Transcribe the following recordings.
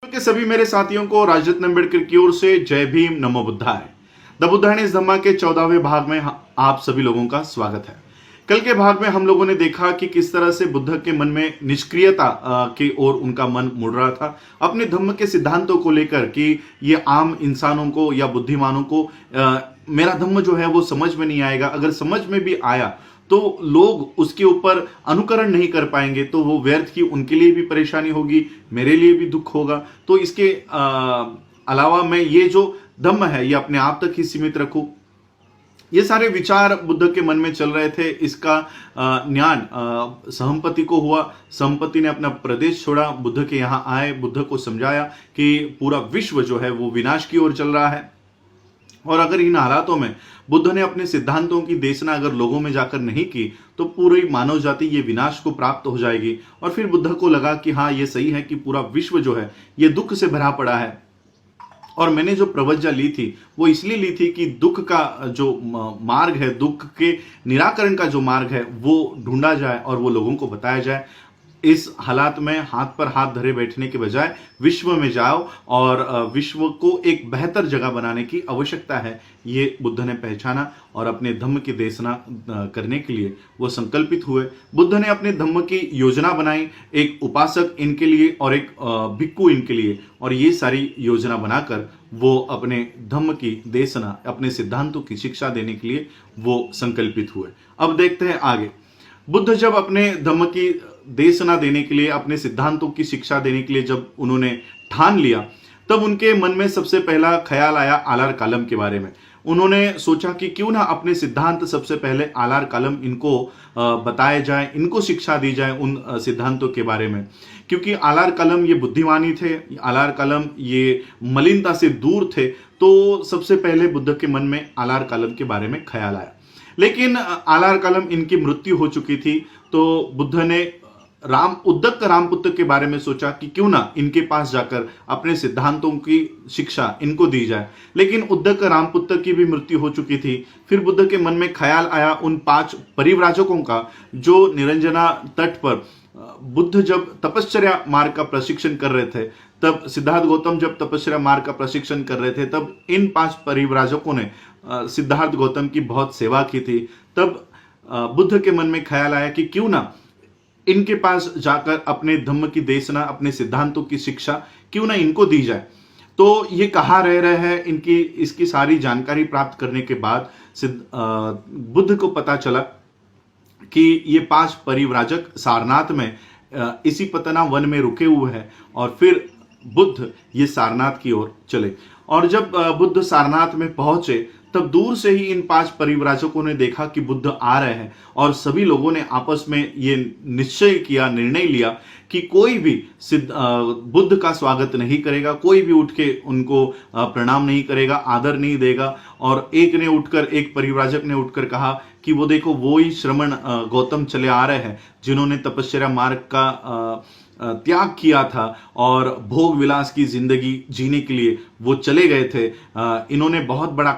के सभी मेरे साथियों को राजरत्न अम्बेडकर की ओर से जय भीम, नमो बुद्धाय। द बुद्धायन इस धम्मा के 14वें भाग में आप सभी लोगों का स्वागत है। कल के भाग में हम लोगों ने देखा कि किस तरह से बुद्ध के मन में निष्क्रियता की ओर उनका मन मुड़ रहा था, अपने धम्म के सिद्धांतों को लेकर कि ये आम इंसानों को या बुद्धिमानों को मेरा धम्म जो है वो समझ में नहीं आएगा। अगर समझ में भी आया तो लोग उसके ऊपर अनुकरण नहीं कर पाएंगे, तो वो व्यर्थ की उनके लिए भी परेशानी होगी, मेरे लिए भी दुख होगा। तो इसके अलावा मैं ये जो धम्म है ये अपने आप तक ही सीमित रखूं। ये सारे विचार बुद्ध के मन में चल रहे थे। इसका ज्ञान सहमपति को हुआ। सहमपति ने अपना प्रदेश छोड़ा, बुद्ध के यहाँ आए, बुद्ध को समझाया कि पूरा विश्व जो है वो विनाश की ओर चल रहा है, और अगर इन हालातों में बुद्ध ने अपने सिद्धांतों की देशना अगर लोगों में जाकर नहीं की तो पूरी मानव जाति ये विनाश को प्राप्त हो जाएगी। और फिर बुद्ध को लगा कि हाँ, ये सही है कि पूरा विश्व जो है ये दुख से भरा पड़ा है, और मैंने जो प्रवज्ञा ली थी वो इसलिए ली थी कि दुख का जो मार्ग है, दुख के निराकरण का जो मार्ग है वो ढूंढा जाए और वो लोगों को बताया जाए। इस हालात में हाथ पर हाथ धरे बैठने के बजाय विश्व में जाओ और विश्व को एक बेहतर जगह बनाने की आवश्यकता है, ये बुद्ध ने पहचाना और अपने धम्म की देशना करने के लिए वो संकल्पित हुए। बुद्ध ने अपने धम्म की योजना बनाई, एक उपासक इनके लिए और एक भिक्खु इनके लिए, और ये सारी योजना बनाकर वो अपने धम्म की देशना, अपने सिद्धांतों की शिक्षा देने के लिए वो संकल्पित हुए। अब देखते हैं आगे। बुद्ध जब अपने धम्म की देशना देने के लिए, अपने सिद्धांतों की शिक्षा देने के लिए जब उन्होंने ठान लिया, तब उनके मन में सबसे पहला ख्याल आया आलार कालम के बारे में। उन्होंने सोचा कि क्यों ना अपने सिद्धांत सबसे पहले आलार कालम इनको बताए जाए, इनको शिक्षा दी जाए उन सिद्धांतों के बारे में, क्योंकि आलार कालम ये बुद्धिमानी थे, आलार कालम ये मलिनता से दूर थे। तो सबसे पहले बुद्ध के मन में आलार कालम के बारे में ख्याल आया। लेकिन आलार कालम इनकी मृत्यु हो चुकी थी, तो बुद्ध ने उद्दक रामपुत्र के बारे में सोचा कि क्यों ना इनके पास जाकर अपने सिद्धांतों की शिक्षा इनको दी जाए। लेकिन उद्दक रामपुत्र की भी मृत्यु हो चुकी थी। फिर बुद्ध के मन में ख्याल आया उन 5 परिव्राजकों का जो निरंजना तट पर बुद्ध जब तपश्चर्या मार्ग का प्रशिक्षण कर रहे थे, तब सिद्धार्थ गौतम जब तपश्चर्या मार्ग का प्रशिक्षण कर रहे थे, तब इन 5 परिव्राजकों ने सिद्धार्थ गौतम की बहुत सेवा की थी। तब बुद्ध के मन में ख्याल आया कि क्यों ना इनके पास जाकर अपने धम्म की देशना, अपने सिद्धांतों की शिक्षा क्यों ना इनको दी जाए। तो ये कहाँ रह रहे हैं, इनकी इसकी सारी जानकारी प्राप्त करने के बाद बुद्ध को पता चला कि ये 5 परिव्राजक सारनाथ में इसी पतना वन में रुके हुए हैं। और फिर बुद्ध ये सारनाथ की ओर चले, और जब बुद्ध सारनाथ में पहुंचे तब दूर से ही इन 5 परिव्राजकों ने देखा कि बुद्ध आ रहे हैं, और सभी लोगों ने आपस में ये निश्चय किया, निर्णय लिया कि कोई भी बुद्ध का स्वागत नहीं करेगा, कोई भी उठ के उनको प्रणाम नहीं करेगा, आदर नहीं देगा। और एक परिव्राजक ने उठकर कहा कि वो देखो, वो ही श्रमण गौतम चले आ रहे हैं जिन्होंने तपश्चर्या मार्ग का त्याग किया था और भोग विलास की जिंदगी जीने के लिए वो चले गए थे। इन्होंने बहुत बड़ा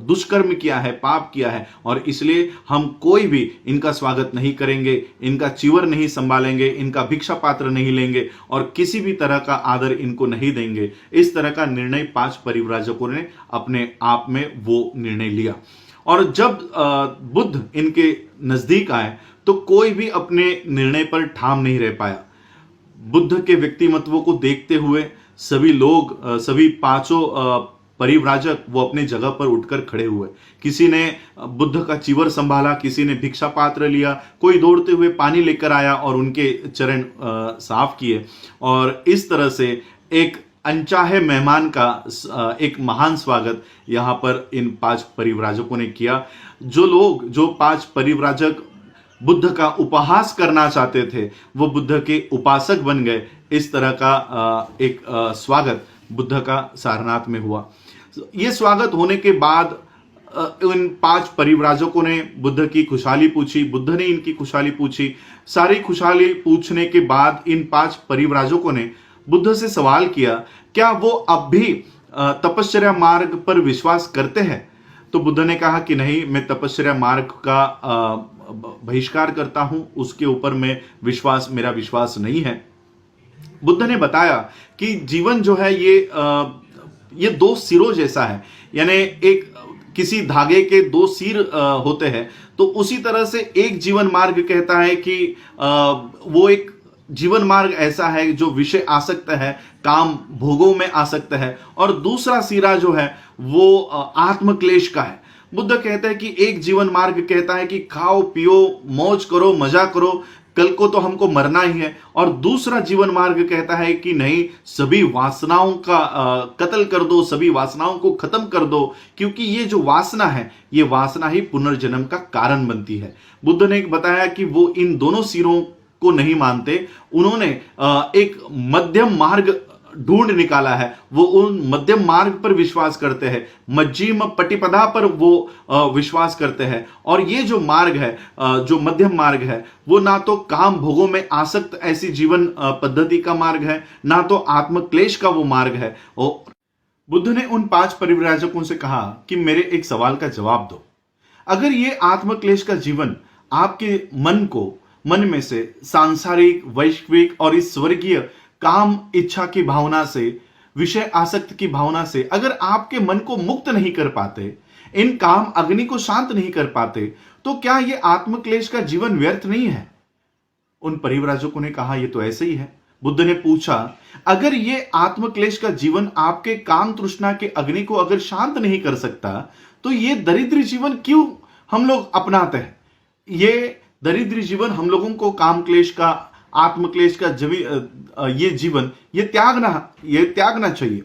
दुष्कर्म किया है, पाप किया है, और इसलिए हम कोई भी इनका स्वागत नहीं करेंगे, इनका चिवर नहीं संभालेंगे, इनका भिक्षा पात्र नहीं लेंगे, और किसी भी तरह का आदर इनको नहीं देंगे। इस तरह का निर्णय 5 परिव्राजकों ने अपने आप में वो निर्णय लिया। और जब बुद्ध इनके नजदीक आए तो कोई भी अपने निर्णय पर ठाम नहीं रह पाया। बुद्ध के व्यक्तिमत्व को देखते हुए सभी लोग, सभी 5 परिव्राजक वो अपने जगह पर उठकर खड़े हुए। किसी ने बुद्ध का चिवर संभाला, किसी ने भिक्षा पात्र लिया, कोई दौड़ते हुए पानी लेकर आया और उनके चरण साफ किए। और इस तरह से एक अनचाहे मेहमान का एक महान स्वागत यहाँ पर इन 5 परिव्राजकों ने किया। जो 5 परिव्राजक बुद्ध का उपहास करना चाहते थे वो बुद्ध के उपासक बन गए। इस तरह का एक स्वागत बुद्ध का सारनाथ में हुआ। ये स्वागत होने के बाद इन 5 परिव्राजकों ने बुद्ध की खुशहाली पूछी, बुद्ध ने इनकी खुशहाली पूछी। सारी खुशहाली पूछने के बाद इन 5 परिव्राजकों ने बुद्ध से सवाल किया, क्या वो अब भी तपश्चर्या मार्ग पर विश्वास करते हैं? तो बुद्ध ने कहा कि नहीं, मैं तपश्चर्या मार्ग का बहिष्कार करता हूं, उसके ऊपर मेरा विश्वास नहीं है। बुद्ध ने बताया कि जीवन जो है ये दो सिरों जैसा है, यानी एक किसी धागे के दो सिर होते हैं, तो उसी तरह से एक जीवन मार्ग कहता है कि वो एक जीवन मार्ग ऐसा है जो विषय आसक्त है, काम भोगों में आसक्त है, और दूसरा सिरा जो है वो आत्मक्लेश का है। बुद्ध कहते हैं कि एक जीवन मार्ग कहता है कि खाओ पियो मौज करो मजा करो, कल को तो हमको मरना ही है, और दूसरा जीवन मार्ग कहता है कि नहीं, सभी वासनाओं का कत्ल कर दो, सभी वासनाओं को खत्म कर दो, क्योंकि ये जो वासना है ये वासना ही पुनर्जन्म का कारण बनती है। बुद्ध ने बताया कि वो इन दोनों सिरों को नहीं मानते, उन्होंने एक मध्यम मार्ग ढूंढ निकाला है, वो उन मध्यम मार्ग पर विश्वास करते हैं, मज्जिम पटिपदा पर वो विश्वास करते हैं। और ये जो मार्ग है, जो मध्यम मार्ग है, वो ना तो काम भोगों में आसक्त ऐसी जीवन पद्धति का मार्ग है, ना तो आत्मक्लेश का वो मार्ग है। और बुद्ध ने उन 5 परिव्राजकों से कहा कि मेरे एक सवाल का जवाब दो। अगर ये आत्मक्लेश का जीवन आपके मन में से सांसारिक, वैश्विक और इस स्वर्गीय काम इच्छा की भावना से, विषय आसक्त की भावना से अगर आपके मन को मुक्त नहीं कर पाते, इन काम अग्नि को शांत नहीं कर पाते, तो क्या यह आत्मक्लेश का जीवन व्यर्थ नहीं है? उन परिव्राजकों ने कहा, यह तो ऐसे ही है। बुद्ध ने पूछा, अगर ये आत्मक्लेश का जीवन आपके काम तृष्णा के अग्नि को अगर शांत नहीं कर सकता, तो ये दरिद्र जीवन क्यों हम लोग अपनाते हैं? ये दरिद्र जीवन हम लोगों को काम क्लेश का, आत्मक्लेश का ये जीवन ये त्यागना चाहिए।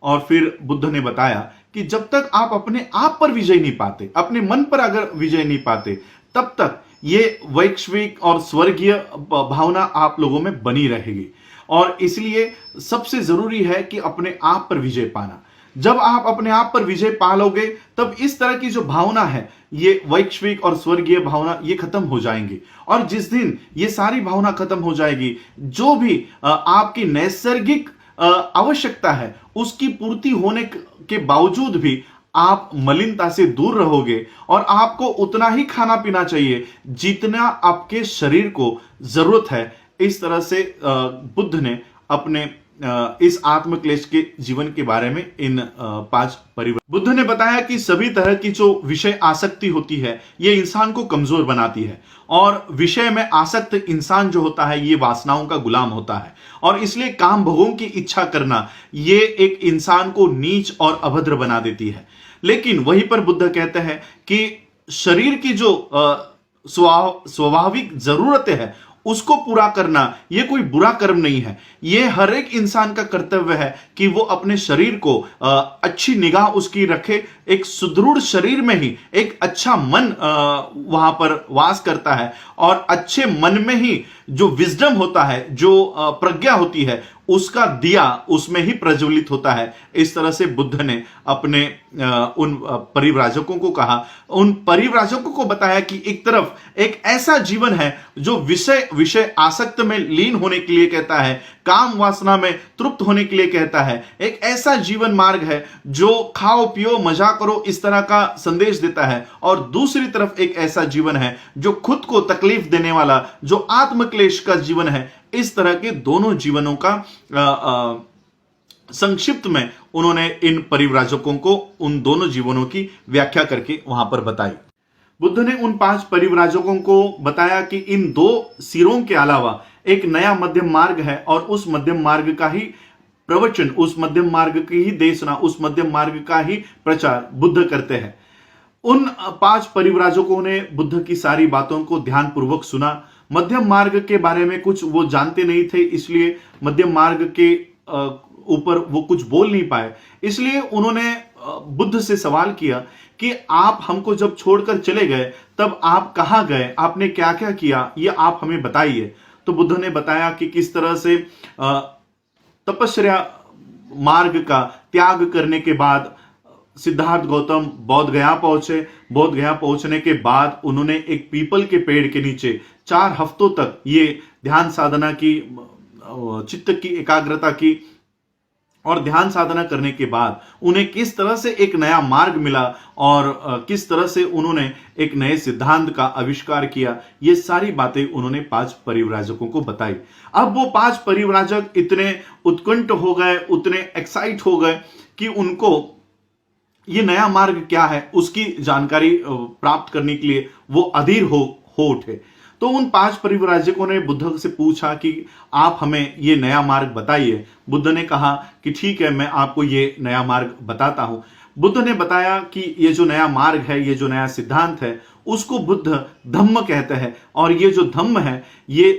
और फिर बुद्ध ने बताया कि जब तक आप अपने आप पर विजय नहीं पाते, अपने मन पर अगर विजय नहीं पाते, तब तक ये वैश्विक और स्वर्गीय भावना आप लोगों में बनी रहेगी। और इसलिए सबसे जरूरी है कि अपने आप पर विजय पाना। जब आप अपने आप पर विजय पा लोगे, तब इस तरह की जो भावना है, ये वैश्विक और स्वर्गीय भावना, ये खत्म हो जाएंगी। और जिस दिन ये सारी भावना खत्म हो जाएगी, जो भी आपकी नैसर्गिक आवश्यकता है, उसकी पूर्ति होने के बावजूद भी आप मलिनता से दूर रहोगे, और आपको उतना ही खाना पीना चाहिए जितना आपके शरीर को जरूरत है। इस तरह से बुद्ध ने अपने इस आत्मक्लेश के जीवन के बारे में इन 5 परिवर्तन। बुद्ध ने बताया कि सभी तरह की जो विषय आसक्ति होती है, ये इंसान को कमजोर बनाती है, और विषय में आसक्त इंसान जो होता है ये वासनाओं का गुलाम होता है, और इसलिए काम भोगों की इच्छा करना ये एक इंसान को नीच और अभद्र बना देती है। लेकिन वहीं पर बुद्ध कहते हैं कि शरीर की जो स्वाभाविक जरूरतें हैं उसको पूरा करना ये कोई बुरा कर्म नहीं है। ये हर एक इंसान का कर्तव्य है कि वो अपने शरीर को अच्छी निगाह उसकी रखे। एक सुदृढ़ शरीर में ही एक अच्छा मन वहां पर वास करता है, और अच्छे मन में ही जो विजडम होता है, जो प्रज्ञा होती है, उसका दिया उसमें ही प्रज्वलित होता है। इस तरह से बुद्ध ने अपने उन परिव्राजकों को कहा, उन परिव्राजकों को बताया कि एक तरफ एक ऐसा जीवन है जो विषय आसक्त में लीन होने के लिए कहता है, काम वासना में तृप्त होने के लिए कहता है। एक ऐसा जीवन मार्ग है जो खाओ पियो मजा करो इस तरह का संदेश देता है, और दूसरी तरफ एक ऐसा जीवन है जो खुद को तकलीफ देने वाला, जो आत्मक्लेश का जीवन है। इस तरह के दोनों जीवनों का संक्षिप्त में उन्होंने इन परिव्राजकों को उन दोनों जीवनों की व्याख्या करके वहां पर बताई। बुद्ध ने उन 5 परिव्राजकों को बताया कि इन 2 सिरों के अलावा एक नया मध्यम मार्ग है, और उस मध्यम मार्ग का ही प्रवचन, उस मध्यम मार्ग की ही देशना, उस मध्यम मार्ग का ही प्रचार बुद्ध करते हैं। उन 5 परिव्राजकों ने बुद्ध की सारी बातों को ध्यानपूर्वक सुना। मध्यम मार्ग के बारे में कुछ वो जानते नहीं थे, इसलिए मध्यम मार्ग के ऊपर वो कुछ बोल नहीं पाए। इसलिए उन्होंने बुद्ध से सवाल किया कि आप हमको जब छोड़कर चले गए तब आप कहाँ गए, आपने क्या क्या किया, ये आप हमें बताइए। तो बुद्ध ने बताया कि किस तरह से तपस्या मार्ग का त्याग करने के बाद सिद्धार्थ गौतम बोध गया पहुंचे। बोध गया पहुंचने के बाद उन्होंने एक पीपल के पेड़ के नीचे 4 हफ्तों तक ये ध्यान साधना की, चित्त की एकाग्रता की, और ध्यान साधना करने के बाद उन्हें किस तरह से एक नया मार्ग मिला और किस तरह से उन्होंने एक नए सिद्धांत का आविष्कार किया, ये सारी बातें उन्होंने 5 परिव्राजकों को बताई। अब वो 5 परिव्राजक इतने उत्कंठ हो गए, उतने एक्साइट हो गए कि उनको ये नया मार्ग क्या है उसकी जानकारी प्राप्त करने के लिए वो अधीर हो उठे। तो उन 5 परिव्राजकों ने बुद्ध से पूछा कि आप हमें ये नया मार्ग बताइए। बुद्ध ने कहा कि ठीक है, मैं आपको ये नया मार्ग बताता हूं। बुद्ध ने बताया कि ये जो नया मार्ग है, ये जो नया सिद्धांत है, उसको बुद्ध धम्म कहते हैं। और ये जो धम्म है, ये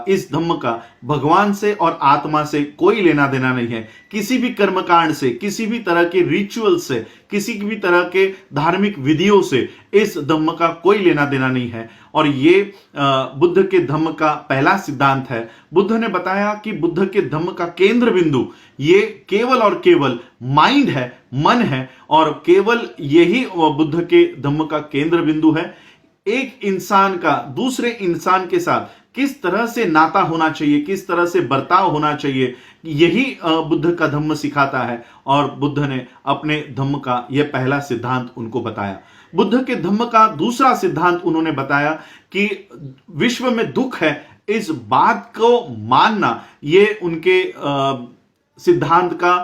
इस धम्म का भगवान से और आत्मा से कोई लेना देना नहीं है। किसी भी कर्मकांड से, किसी भी तरह के रिचुअल से, किसी भी तरह के धार्मिक विधियों से इस धम्म का कोई लेना देना नहीं है। और ये बुद्ध के धम्म का पहला सिद्धांत है। बुद्ध ने बताया कि बुद्ध के धम्म का केंद्र बिंदु ये केवल और केवल माइंड है, मन है, और केवल यही बुद्ध के धम्म का केंद्र बिंदु है। एक इंसान का दूसरे इंसान के साथ किस तरह से नाता होना चाहिए, किस तरह से बर्ताव होना चाहिए, यही बुद्ध का धम्म सिखाता है। और बुद्ध ने अपने धम्म का यह पहला सिद्धांत उनको बताया। बुद्ध के धम्म का दूसरा सिद्धांत उन्होंने बताया कि विश्व में दुख है, इस बात को मानना, ये उनके सिद्धांत का,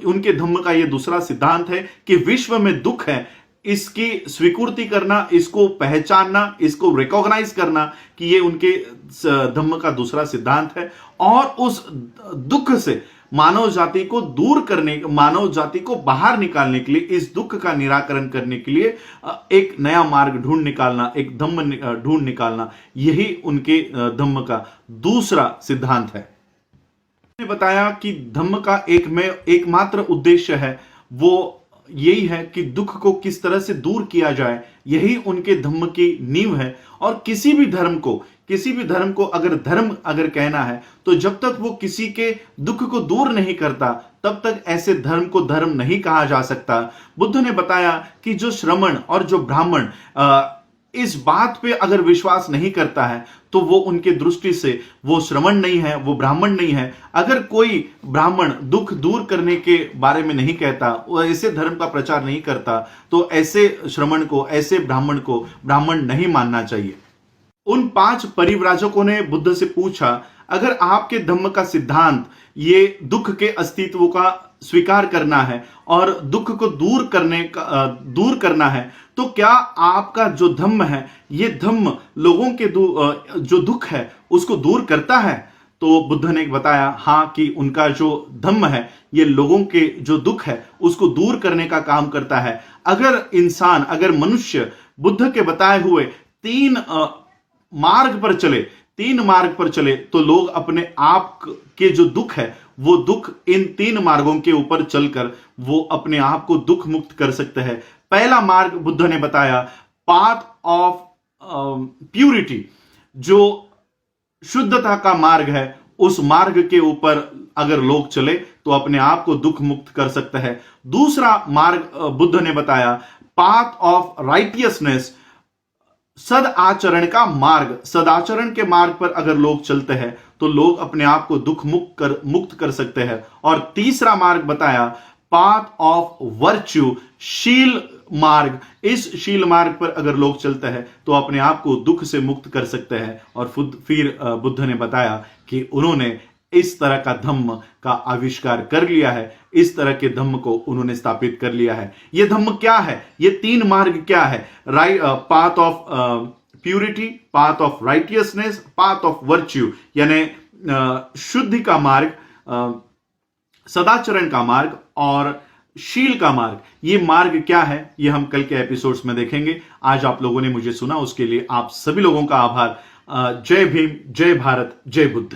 उनके धम्म का ये दूसरा सिद्धांत है कि विश्व में दुख है, इसकी स्वीकृति करना, इसको पहचानना, इसको रिकॉग्नाइज करना कि ये उनके धम्म का दूसरा सिद्धांत है। और उस दुख से मानव जाति को दूर करने, मानव जाति को बाहर निकालने के लिए, इस दुख का निराकरण करने के लिए एक नया मार्ग ढूंढ निकालना, एक धम्म ढूंढ निकालना, यही उनके धम्म का दूसरा सिद्धांत है। उन्होंने बताया कि धम्म का एकमात्र उद्देश्य है, वो यही है कि दुख को किस तरह से दूर किया जाए, यही उनके धम्म की नींव है। और किसी भी धर्म को अगर कहना है, तो जब तक वो किसी के दुख को दूर नहीं करता, तब तक ऐसे धर्म को धर्म नहीं कहा जा सकता। बुद्ध ने बताया कि जो श्रमण और जो ब्राह्मण इस बात पे अगर विश्वास नहीं करता है, तो वो उनके दृष्टि से वो श्रमण नहीं है, वो ब्राह्मण नहीं है। अगर कोई ब्राह्मण दुख दूर करने के बारे में नहीं कहता, वो ऐसे धर्म का प्रचार नहीं करता, तो ऐसे श्रमण को, ऐसे ब्राह्मण को ब्राह्मण नहीं मानना चाहिए। उन 5 परिव्राजकों ने बुद्ध से पूछा, अगर आपके धम्म का सिद्धांत ये दुख के अस्तित्व का स्वीकार करना है और दुख को दूर करना है, तो क्या आपका जो धम्म है, ये धम्म लोगों के जो दुख है उसको दूर करता है? तो बुद्ध ने बताया हाँ, कि उनका जो धम्म है, ये लोगों के जो दुख है उसको दूर करने का काम करता है। अगर मनुष्य बुद्ध के बताए हुए 3 मार्ग पर चले, तो लोग अपने आप के जो दुख है, वो दुख इन 3 मार्गों के ऊपर चलकर वो अपने आप को दुख मुक्त कर सकते हैं। पहला मार्ग बुद्ध ने बताया, पाथ ऑफ प्यूरिटी, जो शुद्धता का मार्ग है, उस मार्ग के ऊपर अगर लोग चले तो अपने आप को दुख मुक्त कर सकते हैं। दूसरा मार्ग बुद्ध ने बताया, पाथ ऑफ राइटियसनेस, सदाचरण का मार्ग। सदाचरण के मार्ग पर अगर लोग चलते हैं तो लोग अपने आप को दुख मुक्त कर सकते हैं। और तीसरा मार्ग बताया, पाथ ऑफ वर्च्यू, शील मार्ग। इस शील मार्ग पर अगर लोग चलते हैं तो अपने आप को दुख से मुक्त कर सकते हैं। और फिर बुद्ध ने बताया कि उन्होंने इस तरह का धम्म का आविष्कार कर लिया है, इस तरह के धम्म को उन्होंने स्थापित कर लिया है। ये धम्म क्या है? ये 3 मार्ग क्या है? Path of purity, path of righteousness, path of virtue, यानी शुद्धि का मार्ग, सदाचरण का मार्ग और शील का मार्ग। ये मार्ग क्या है, ये हम कल के एपिसोड्स में देखेंगे। आज आप लोगों ने मुझे सुना, उसके लिए आप सभी लोगों का आभार। जय भीम, जय भारत, जय बुद्ध।